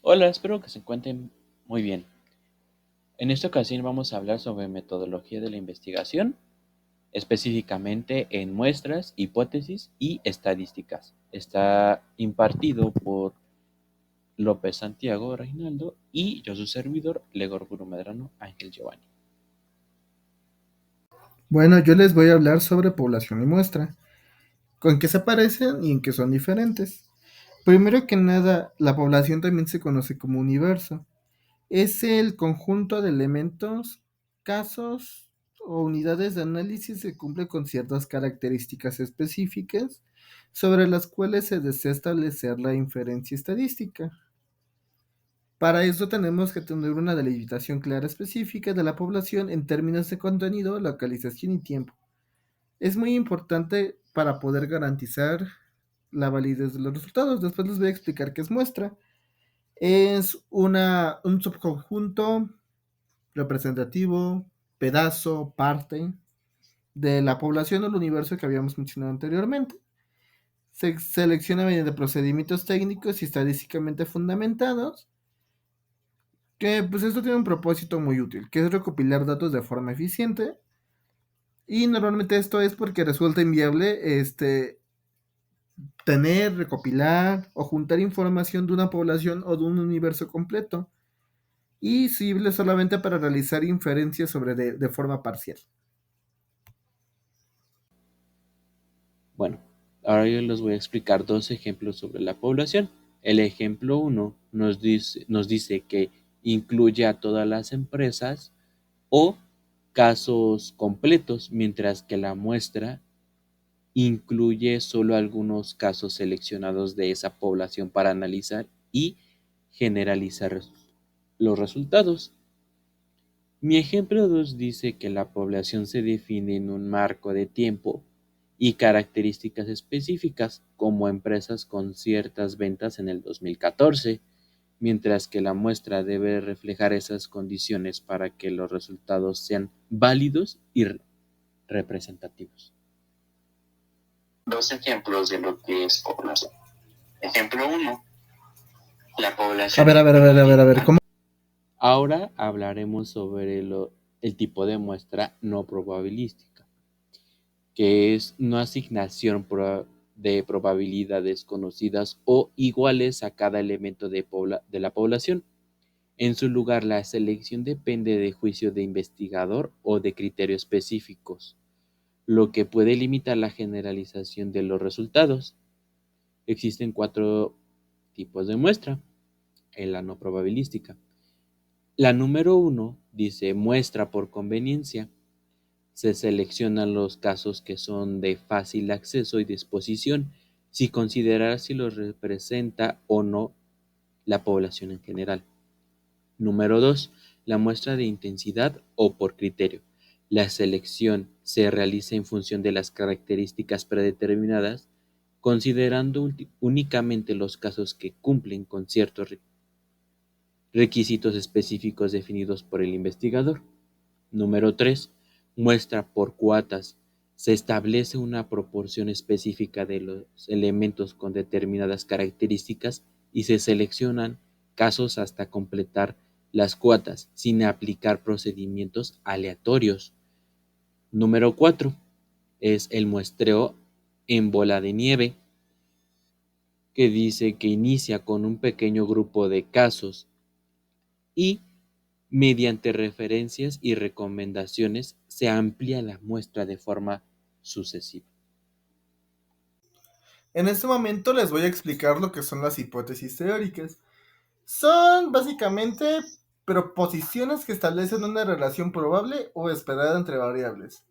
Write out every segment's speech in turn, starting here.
Hola, espero que se encuentren muy bien. En esta ocasión vamos a hablar sobre metodología de la investigación, específicamente en muestras, hipótesis y estadísticas. Está impartido por López Santiago Reinaldo y yo su servidor, Legor Guru Medrano Ángel Giovanni. Bueno, yo les voy a hablar sobre población y muestra, con qué se parecen y en qué son diferentes. Primero que nada, la población también se conoce como universo. Es el conjunto de elementos, casos o unidades de análisis que cumple con ciertas características específicas sobre las cuales se desea establecer la inferencia estadística. Para eso tenemos que tener una delimitación clara específica de la población en términos de contenido, localización y tiempo. Es muy importante para poder garantizar la validez de los resultados. Después les voy a explicar qué es muestra. Es un subconjunto representativo, pedazo, parte de la población del universo que habíamos mencionado anteriormente. Se selecciona mediante procedimientos técnicos y estadísticamente fundamentados, que pues esto tiene un propósito muy útil, que es recopilar datos de forma eficiente. Y normalmente esto es porque resulta inviable tener, recopilar o juntar información de una población o de un universo completo y sirve solamente para realizar inferencias sobre de forma parcial. Bueno, ahora yo les voy a explicar dos ejemplos sobre la población. El ejemplo uno nos dice que incluye a todas las empresas o casos completos, mientras que la muestra incluye solo algunos casos seleccionados de esa población para analizar y generalizar los resultados. Mi ejemplo 2 dice que la población se define en un marco de tiempo y características específicas, como empresas con ciertas ventas en el 2014, mientras que la muestra debe reflejar esas condiciones para que los resultados sean válidos y representativos. Dos ejemplos de lo que es población. Ejemplo uno, la A población ver, a ver, a ver, a ver, a ver, incluye. ¿cómo? Ahora hablaremos sobre el tipo de muestra no probabilística, que es una asignación de probabilidades conocidas o iguales a cada elemento de la población. En su lugar, la selección depende de juicio de investigador o de criterios específicos, lo que puede limitar la generalización de los resultados. Existen cuatro tipos de muestra en la no probabilística. La número uno dice muestra por conveniencia. Se seleccionan los casos que son de fácil acceso y disposición, sin considerar si los representa o no la población en general. Número 2. La muestra de intensidad o por criterio. La selección se realiza en función de las características predeterminadas, considerando únicamente los casos que cumplen con ciertos requisitos específicos definidos por el investigador. Número 3. Muestra por cuotas. Se establece una proporción específica de los elementos con determinadas características y se seleccionan casos hasta completar las cuotas sin aplicar procedimientos aleatorios. Número 4. Es el muestreo en bola de nieve, que dice que inicia con un pequeño grupo de casos y mediante referencias y recomendaciones se amplía la muestra de forma sucesiva. En este momento les voy a explicar lo que son las hipótesis teóricas. Son básicamente proposiciones que establecen una relación probable o esperada entre variables.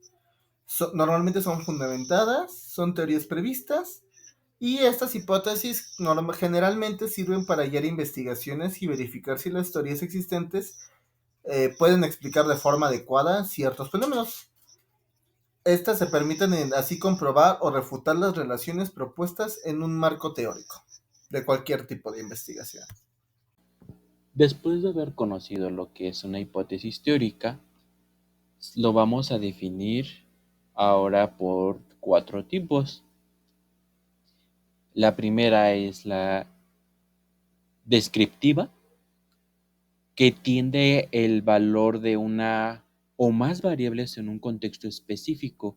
Normalmente son fundamentadas, son teorías previstas. Y estas hipótesis generalmente sirven para guiar investigaciones y verificar si las teorías existentes pueden explicar de forma adecuada ciertos fenómenos. Estas se permiten así comprobar o refutar las relaciones propuestas en un marco teórico de cualquier tipo de investigación. Después de haber conocido lo que es una hipótesis teórica, lo vamos a definir ahora por cuatro tipos. La primera es la descriptiva, que tiende el valor de una o más variables en un contexto específico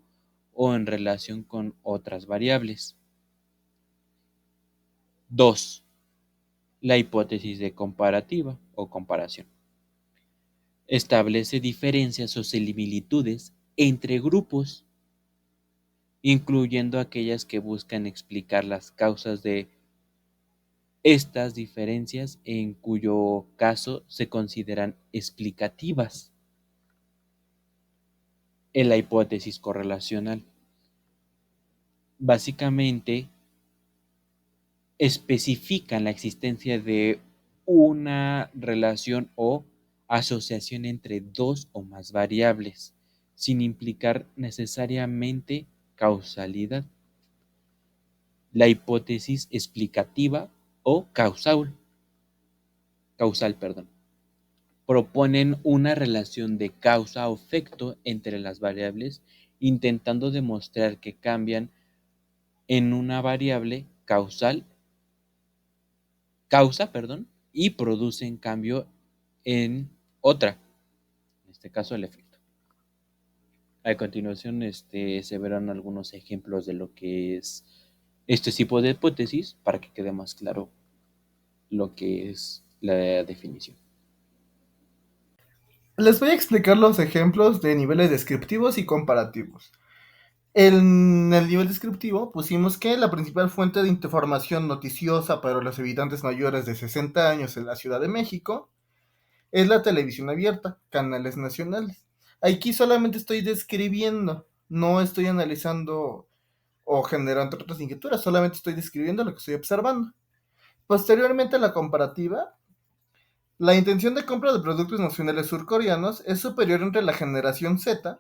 o en relación con otras variables. 2. La hipótesis de comparativa o comparación. Establece diferencias o similitudes entre grupos, incluyendo aquellas que buscan explicar las causas de estas diferencias, en cuyo caso se consideran explicativas. En la hipótesis correlacional, básicamente especifican la existencia de una relación o asociación entre dos o más variables, sin implicar necesariamente causalidad. La hipótesis explicativa o causal, proponen una relación de causa o efecto entre las variables, intentando demostrar que cambian en una variable y producen cambio en otra, en este caso el efecto. A continuación, se verán algunos ejemplos de lo que es este tipo de hipótesis para que quede más claro lo que es la definición. Les voy a explicar los ejemplos de niveles descriptivos y comparativos. En el nivel descriptivo pusimos que la principal fuente de información noticiosa para los habitantes mayores de 60 años en la Ciudad de México es la televisión abierta, canales nacionales. Aquí solamente estoy describiendo, no estoy analizando o generando otras inquietudes, solamente estoy describiendo lo que estoy observando. Posteriormente, la comparativa. La intención de compra de productos nacionales surcoreanos es superior entre la generación Z,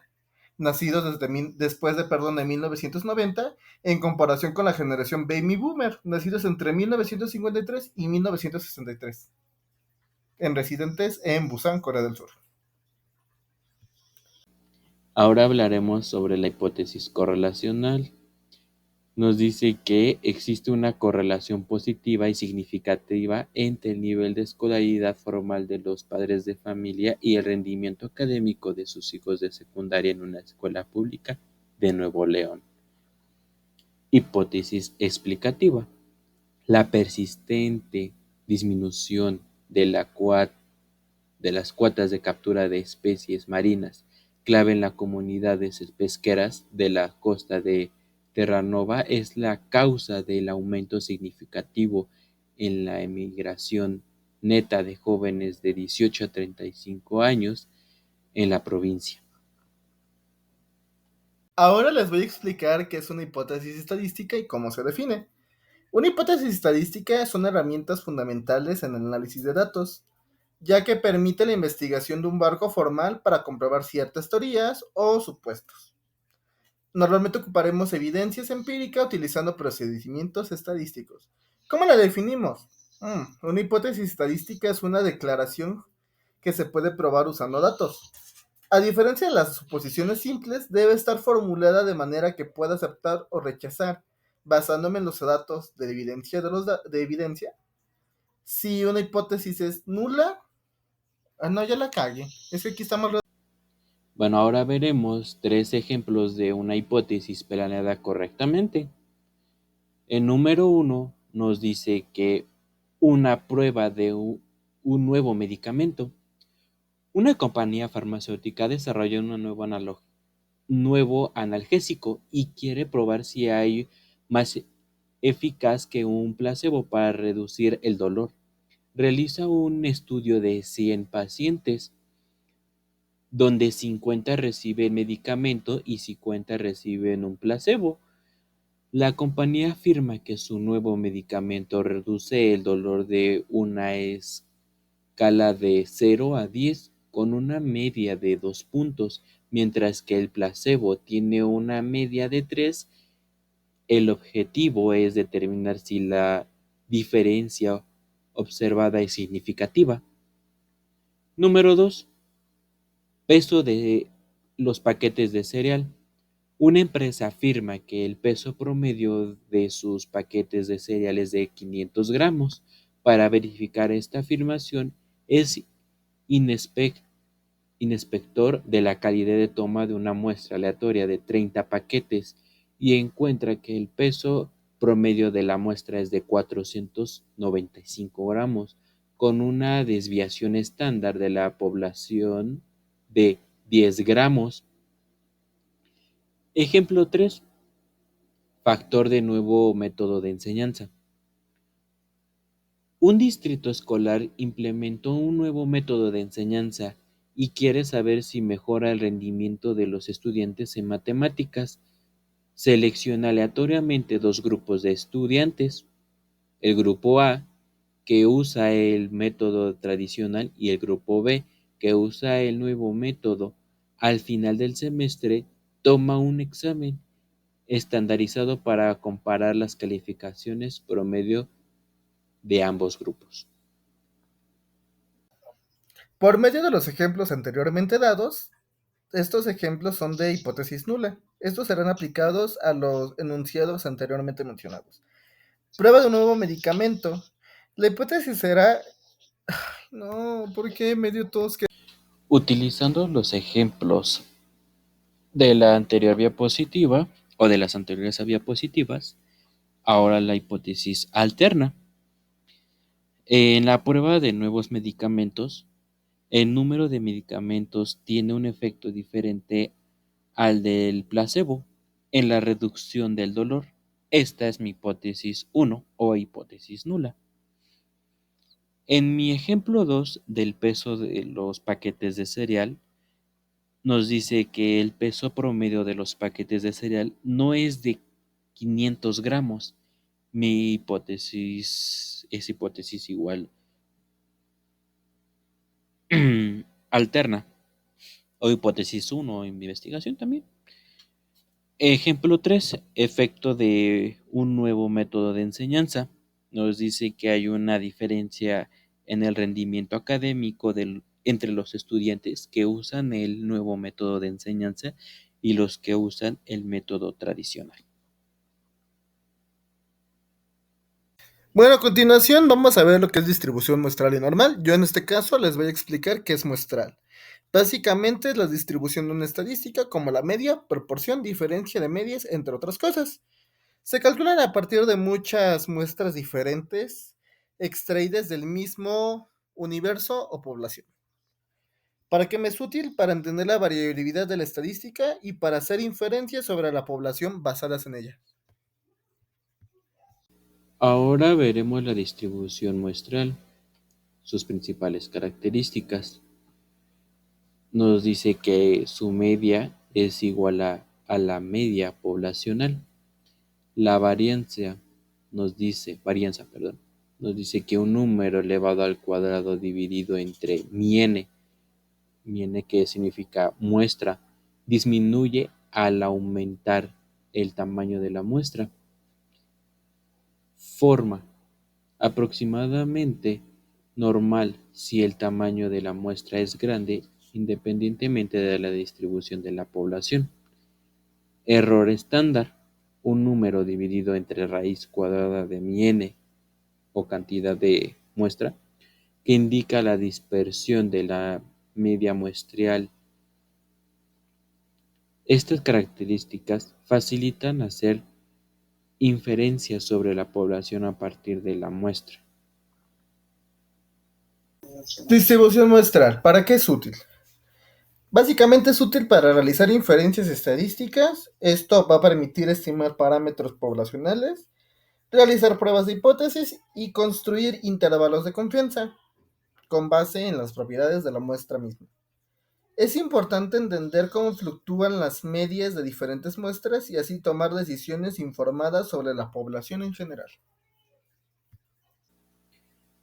nacidos después de 1990, en comparación con la generación Baby Boomer, nacidos entre 1953 y 1963, en residentes en Busan, Corea del Sur. Ahora hablaremos sobre la hipótesis correlacional. Nos dice que existe una correlación positiva y significativa entre el nivel de escolaridad formal de los padres de familia y el rendimiento académico de sus hijos de secundaria en una escuela pública de Nuevo León. Hipótesis explicativa. La persistente disminución de las cuotas de captura de especies marinas, clave en las comunidades pesqueras de la costa de Terranova, es la causa del aumento significativo en la emigración neta de jóvenes de 18 a 35 años en la provincia. Ahora les voy a explicar qué es una hipótesis estadística y cómo se define. Una hipótesis estadística son herramientas fundamentales en el análisis de datos, ya que permite la investigación de un marco formal para comprobar ciertas teorías o supuestos. Normalmente ocuparemos evidencias empíricas utilizando procedimientos estadísticos. ¿Cómo la definimos? Una hipótesis estadística es una declaración que se puede probar usando datos. A diferencia de las suposiciones simples, debe estar formulada de manera que pueda aceptar o rechazar, basándome en los datos de evidencia de evidencia. Si una hipótesis es nula, no, ya la cagué. Es que aquí estamos. Bueno, ahora veremos 3 ejemplos de una hipótesis planeada correctamente. El número 1 nos dice que una prueba de un nuevo medicamento. Una compañía farmacéutica desarrolla un nuevo analgésico y quiere probar si hay más eficaz que un placebo para reducir el dolor. Realiza un estudio de 100 pacientes, donde 50 reciben medicamento y 50 reciben un placebo. La compañía afirma que su nuevo medicamento reduce el dolor de una escala de 0 a 10 con una media de 2 puntos, mientras que el placebo tiene una media de 3. El objetivo es determinar si la diferencia observada es significativa. Número 2. Peso de los paquetes de cereal. Una empresa afirma que el peso promedio de sus paquetes de cereal es de 500 gramos. Para verificar esta afirmación es inspec- inspector de la calidad de toma de una muestra aleatoria de 30 paquetes y encuentra que el peso promedio de la muestra es de 495 gramos, con una desviación estándar de la población de 10 gramos. Ejemplo 3. Factor de nuevo método de enseñanza. Un distrito escolar implementó un nuevo método de enseñanza y quiere saber si mejora el rendimiento de los estudiantes en matemáticas. Selecciona aleatoriamente dos grupos de estudiantes, el grupo A, que usa el método tradicional, y el grupo B, que usa el nuevo método. Al final del semestre, toma un examen estandarizado para comparar las calificaciones promedio de ambos grupos. Por medio de los ejemplos anteriormente dados, estos ejemplos son de hipótesis nula. Estos serán aplicados a los enunciados anteriormente mencionados. Prueba de un nuevo medicamento. La hipótesis será... No, ¿por qué medio todos que... Utilizando los ejemplos de la anterior diapositiva o de las anteriores diapositivas, ahora la hipótesis alterna. En la prueba de nuevos medicamentos, el número de medicamentos tiene un efecto diferente al del placebo en la reducción del dolor. Esta es mi hipótesis 1 o hipótesis nula. En mi ejemplo 2 del peso de los paquetes de cereal, nos dice que el peso promedio de los paquetes de cereal no es de 500 gramos. Mi hipótesis es hipótesis igual alterna o hipótesis 1 en mi investigación también. Ejemplo 3. Efecto de un nuevo método de enseñanza. Nos dice que hay una diferencia en el rendimiento académico entre los estudiantes que usan el nuevo método de enseñanza y los que usan el método tradicional. Bueno, a continuación vamos a ver lo que es distribución muestral y normal. Yo en este caso les voy a explicar qué es muestral. Básicamente es la distribución de una estadística como la media, proporción, diferencia de medias, entre otras cosas. Se calculan a partir de muchas muestras diferentes extraídas del mismo universo o población. ¿Para qué me es útil? Para entender la variabilidad de la estadística y para hacer inferencias sobre la población basadas en ella. Ahora veremos la distribución muestral, sus principales características. Nos dice que su media es igual a la media poblacional. La nos dice que un número elevado al cuadrado dividido entre mi n que significa muestra, disminuye al aumentar el tamaño de la muestra. Forma aproximadamente normal si el tamaño de la muestra es grande, independientemente de la distribución de la población. Error estándar, un número dividido entre raíz cuadrada de mi n o cantidad de muestra, que indica la dispersión de la media muestral. Estas características facilitan hacer inferencias sobre la población a partir de la muestra. Distribución muestral. ¿Para qué es útil? Básicamente es útil para realizar inferencias estadísticas. Esto va a permitir estimar parámetros poblacionales, realizar pruebas de hipótesis y construir intervalos de confianza con base en las propiedades de la muestra misma. Es importante entender cómo fluctúan las medias de diferentes muestras y así tomar decisiones informadas sobre la población en general.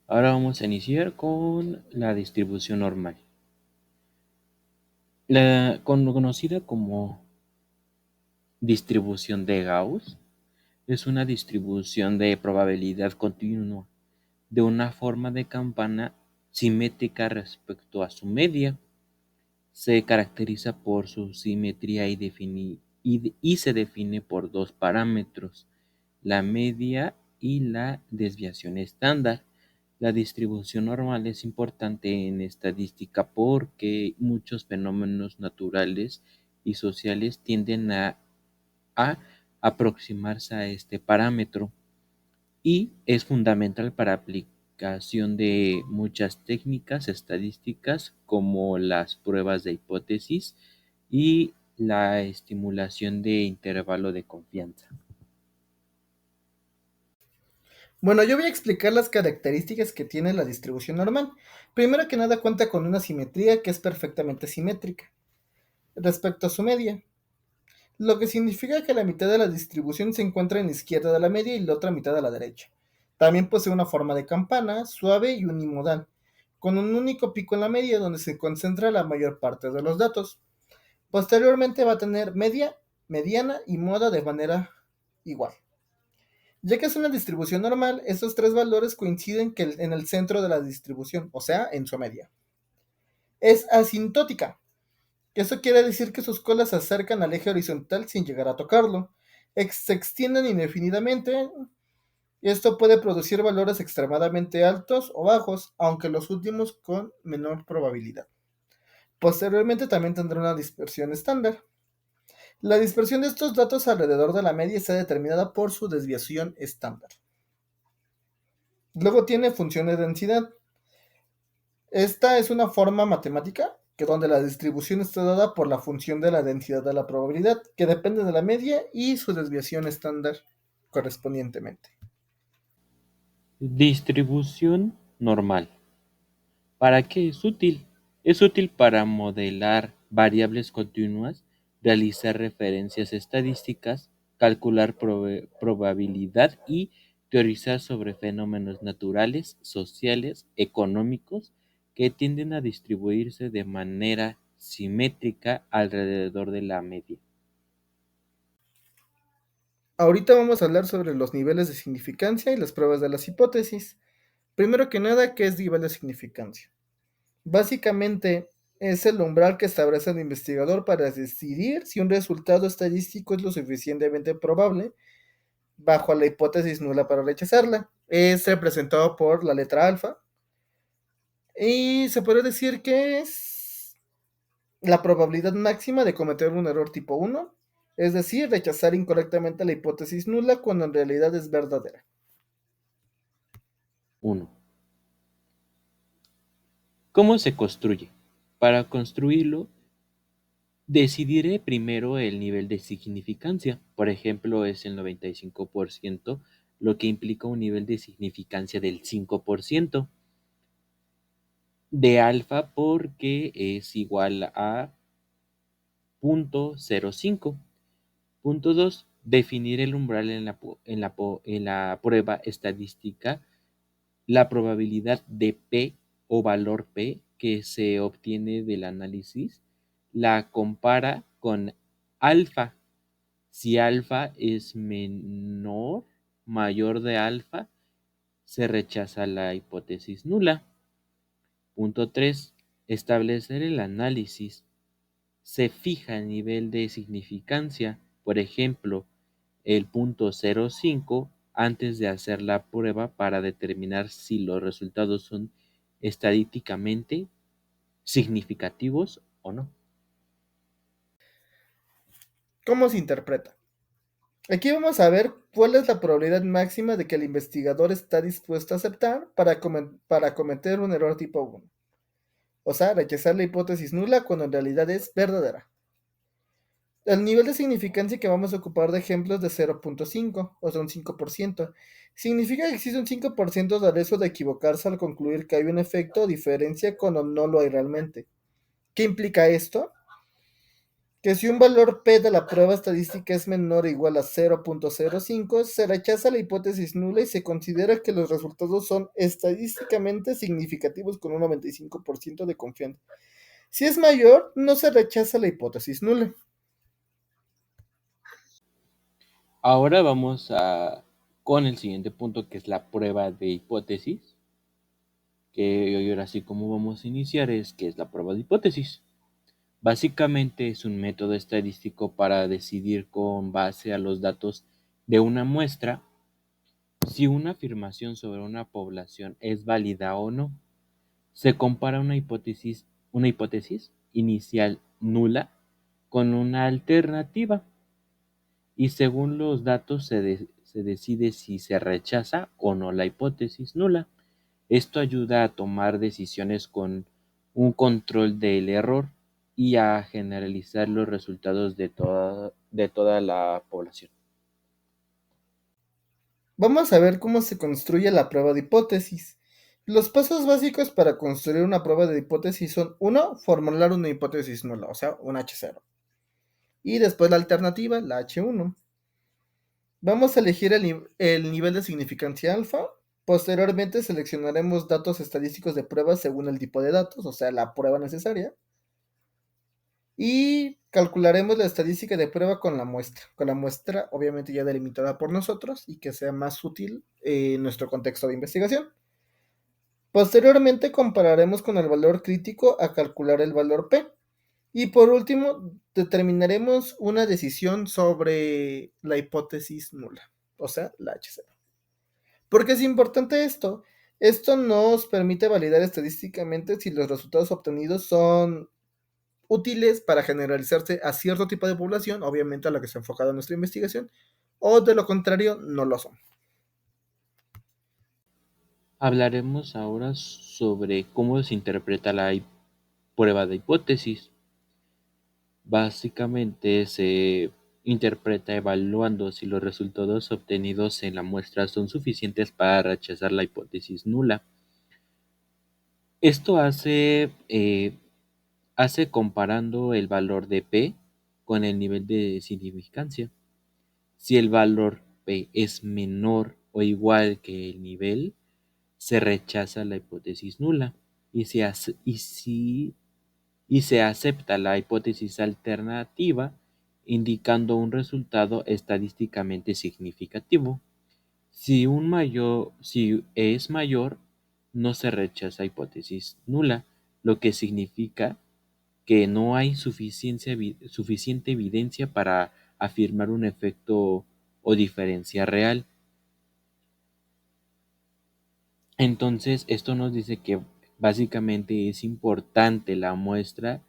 Ahora vamos a iniciar con la distribución normal. La conocida como distribución de Gauss es una distribución de probabilidad continua de una forma de campana simétrica respecto a su media. Se caracteriza por su simetría y se define por dos parámetros, la media y la desviación estándar. La distribución normal es importante en estadística porque muchos fenómenos naturales y sociales tienden a aproximarse a este parámetro y es fundamental para aplicación de muchas técnicas estadísticas como las pruebas de hipótesis y la estimulación de intervalo de confianza. Bueno, yo voy a explicar las características que tiene la distribución normal. Primero que nada cuenta con una simetría que es perfectamente simétrica respecto a su media, lo que significa que la mitad de la distribución se encuentra en la izquierda de la media y la otra mitad a la derecha. También posee una forma de campana, suave y unimodal, con un único pico en la media donde se concentra la mayor parte de los datos. Posteriormente va a tener media, mediana y moda de manera igual. Ya que es una distribución normal, estos tres valores coinciden en el centro de la distribución, o sea, en su media. Es asintótica. Eso quiere decir que sus colas se acercan al eje horizontal sin llegar a tocarlo. Se extienden indefinidamente y esto puede producir valores extremadamente altos o bajos, aunque los últimos con menor probabilidad. Posteriormente también tendrá una dispersión estándar. La dispersión de estos datos alrededor de la media está determinada por su desviación estándar. Luego tiene función de densidad. Esta es una forma matemática que donde la distribución está dada por la función de la densidad de la probabilidad, que depende de la media y su desviación estándar correspondientemente. Distribución normal. ¿Para qué es útil? Es útil para modelar variables continuas, realizar referencias estadísticas, calcular probabilidad y teorizar sobre fenómenos naturales, sociales, económicos, que tienden a distribuirse de manera simétrica alrededor de la media. Ahorita vamos a hablar sobre los niveles de significancia y las pruebas de las hipótesis. Primero que nada, ¿qué es nivel de significancia? Básicamente es el umbral que establece el investigador para decidir si un resultado estadístico es lo suficientemente probable bajo la hipótesis nula para rechazarla. Es representado por la letra alfa y se puede decir que es la probabilidad máxima de cometer un error tipo 1, es decir, rechazar incorrectamente la hipótesis nula cuando en realidad es verdadera. Uno. ¿Cómo se construye? Para construirlo, decidiré primero el nivel de significancia. Por ejemplo, es el 95%, lo que implica un nivel de significancia del 5% de alfa porque es igual a 0.05. Punto 2. Definir el umbral en la prueba estadística, la probabilidad de P o valor P que se obtiene del análisis, la compara con alfa. Si alfa es mayor de alfa, se rechaza la hipótesis nula. Punto 3. Establecer el análisis. Se fija el nivel de significancia, por ejemplo, el punto 0,5 antes de hacer la prueba para determinar si los resultados son estadísticamente significativos o no. ¿Cómo se interpreta? Aquí vamos a ver cuál es la probabilidad máxima de que el investigador está dispuesto a aceptar para cometer un error tipo 1. O sea, rechazar la hipótesis nula cuando en realidad es verdadera. El nivel de significancia que vamos a ocupar de ejemplo es de 0.5, o sea, un 5%. Significa que existe un 5% de riesgo de equivocarse al concluir que hay un efecto o diferencia cuando no lo hay realmente. ¿Qué implica esto? Que si un valor P de la prueba estadística es menor o igual a 0.05, se rechaza la hipótesis nula y se considera que los resultados son estadísticamente significativos con un 95% de confianza. Si es mayor, no se rechaza la hipótesis nula. Ahora vamos con el siguiente punto que es la prueba de hipótesis, que hoy ahora sí como vamos a iniciar es que es la prueba de hipótesis. Básicamente es un método estadístico para decidir con base a los datos de una muestra Si una afirmación sobre una población es válida o no, se compara una hipótesis inicial nula con una alternativa y según los datos se decide si se rechaza o no la hipótesis nula. Esto ayuda a tomar decisiones con un control del error y a generalizar los resultados de toda la población. Vamos a ver cómo se construye la prueba de hipótesis. Los pasos básicos para construir una prueba de hipótesis son: uno, formular una hipótesis nula, o sea, un H0. Y después la alternativa, la H1. Vamos a elegir el nivel de significancia alfa. Posteriormente seleccionaremos datos estadísticos de prueba según el tipo de datos, o sea, la prueba necesaria. Y calcularemos la estadística de prueba con la muestra obviamente ya delimitada por nosotros y que sea más útil en nuestro contexto de investigación. Posteriormente compararemos con el valor crítico a calcular el valor P. Y por último, determinaremos una decisión sobre la hipótesis nula, o sea, la H0. ¿Por qué es importante esto? Esto nos permite validar estadísticamente si los resultados obtenidos son útiles para generalizarse a cierto tipo de población, obviamente a la que se ha enfocado nuestra investigación, o de lo contrario, no lo son. Hablaremos ahora sobre cómo se interpreta la prueba de hipótesis. Básicamente se interpreta evaluando si los resultados obtenidos en la muestra son suficientes para rechazar la hipótesis nula. Esto hace comparando el valor de P con el nivel de significancia. Si el valor P es menor o igual que el nivel, se rechaza la hipótesis nula y y se acepta la hipótesis alternativa, indicando un resultado estadísticamente significativo. Si es mayor, no se rechaza hipótesis nula, lo que significa que no hay suficiente evidencia para afirmar un efecto o diferencia real. Entonces, esto nos dice que básicamente es importante la muestra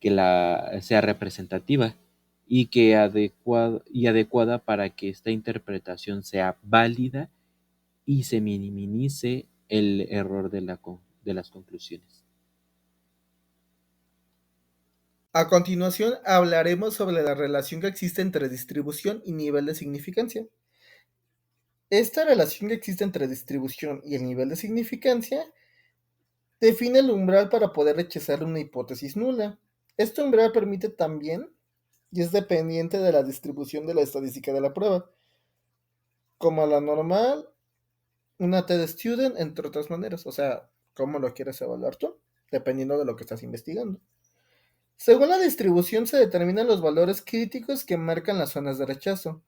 sea representativa y adecuada para que esta interpretación sea válida y se minimice el error de las conclusiones. A continuación, hablaremos sobre la relación que existe entre distribución y nivel de significancia. Esta relación que existe entre distribución y el nivel de significancia define el umbral para poder rechazar una hipótesis nula. Este umbral permite también, y es dependiente de la distribución de la estadística de la prueba, como la normal, una TED Student, entre otras maneras. O sea, cómo lo quieres evaluar tú, dependiendo de lo que estás investigando. Según la distribución se determinan los valores críticos que marcan las zonas de rechazo,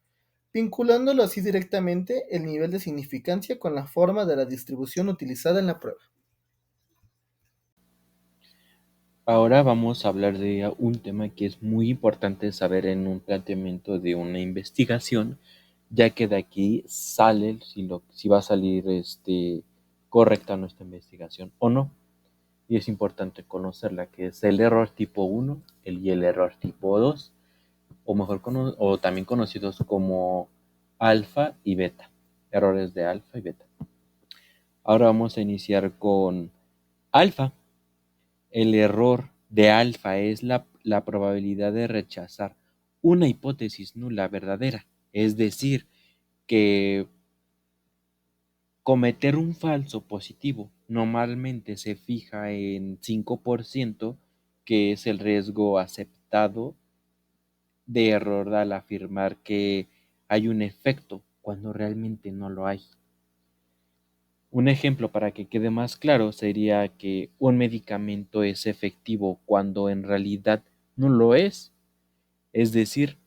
vinculándolo así directamente el nivel de significancia con la forma de la distribución utilizada en la prueba. Ahora vamos a hablar de un tema que es muy importante saber en un planteamiento de una investigación, ya que de aquí sale si va a salir correcta nuestra investigación o no. Y es importante conocerla, que es el error tipo 1 y el error tipo 2, o también conocidos como alfa y beta, errores de alfa y beta. Ahora vamos a iniciar con alfa. El error de alfa es la probabilidad de rechazar una hipótesis nula verdadera, es decir, que cometer un falso positivo normalmente se fija en 5%, que es el riesgo aceptado de error al afirmar que hay un efecto cuando realmente no lo hay. Un ejemplo para que quede más claro sería que un medicamento es efectivo cuando en realidad no lo es decir,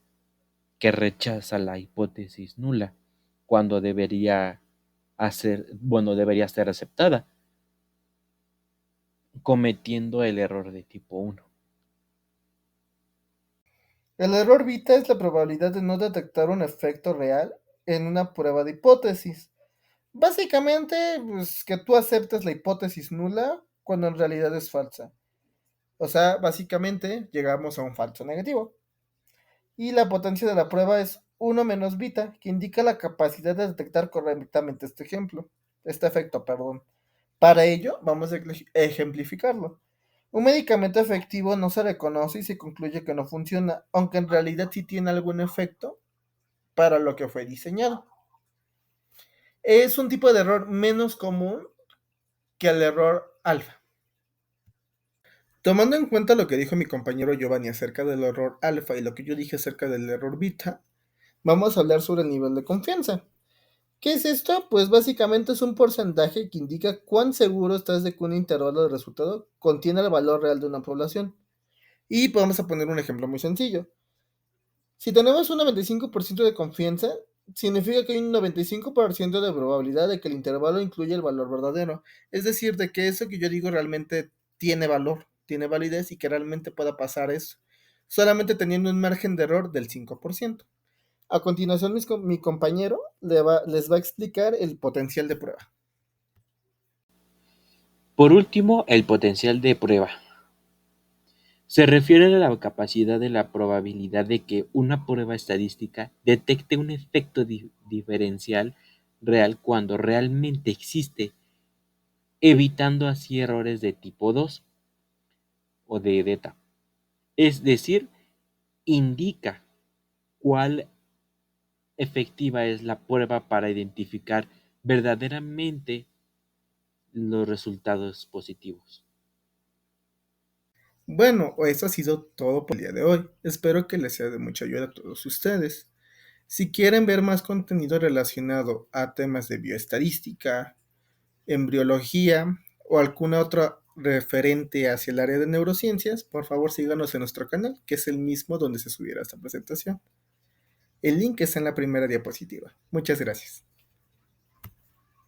que rechaza la hipótesis nula cuando debería ser aceptada, cometiendo el error de tipo 1. El error beta es la probabilidad de no detectar un efecto real en una prueba de hipótesis. Básicamente, pues, que tú aceptes la hipótesis nula cuando en realidad es falsa. O sea, básicamente llegamos a un falso negativo. Y la potencia de la prueba es uno menos beta, que indica la capacidad de detectar correctamente este efecto, perdón. Para ello, vamos a ejemplificarlo. Un medicamento efectivo no se reconoce y se concluye que no funciona, aunque en realidad sí tiene algún efecto para lo que fue diseñado. Es un tipo de error menos común que el error alfa. Tomando en cuenta lo que dijo mi compañero Giovanni acerca del error alfa y lo que yo dije acerca del error beta, vamos a hablar sobre el nivel de confianza. ¿Qué es esto? Pues básicamente es un porcentaje que indica cuán seguro estás de que un intervalo de resultado contiene el valor real de una población. Y vamos a poner un ejemplo muy sencillo. Si tenemos un 95% de confianza, significa que hay un 95% de probabilidad de que el intervalo incluya el valor verdadero. Es decir, de que eso que yo digo realmente tiene valor, tiene validez y que realmente pueda pasar eso. Solamente teniendo un margen de error del 5%. A continuación, mi compañero les va a explicar el potencial de prueba. Por último, el potencial de prueba. Se refiere a la capacidad de la probabilidad de que una prueba estadística detecte un efecto diferencial real cuando realmente existe, evitando así errores de tipo 2 o de beta. Es decir, indica cuál efectiva es la prueba para identificar verdaderamente los resultados positivos. Bueno, eso ha sido todo por el día de hoy. Espero que les sea de mucha ayuda a todos ustedes. Si quieren ver más contenido relacionado a temas de bioestadística, embriología o alguna otra referente hacia el área de neurociencias, por favor síganos en nuestro canal, que es el mismo donde se subiera esta presentación. El link está en la primera diapositiva. Muchas gracias.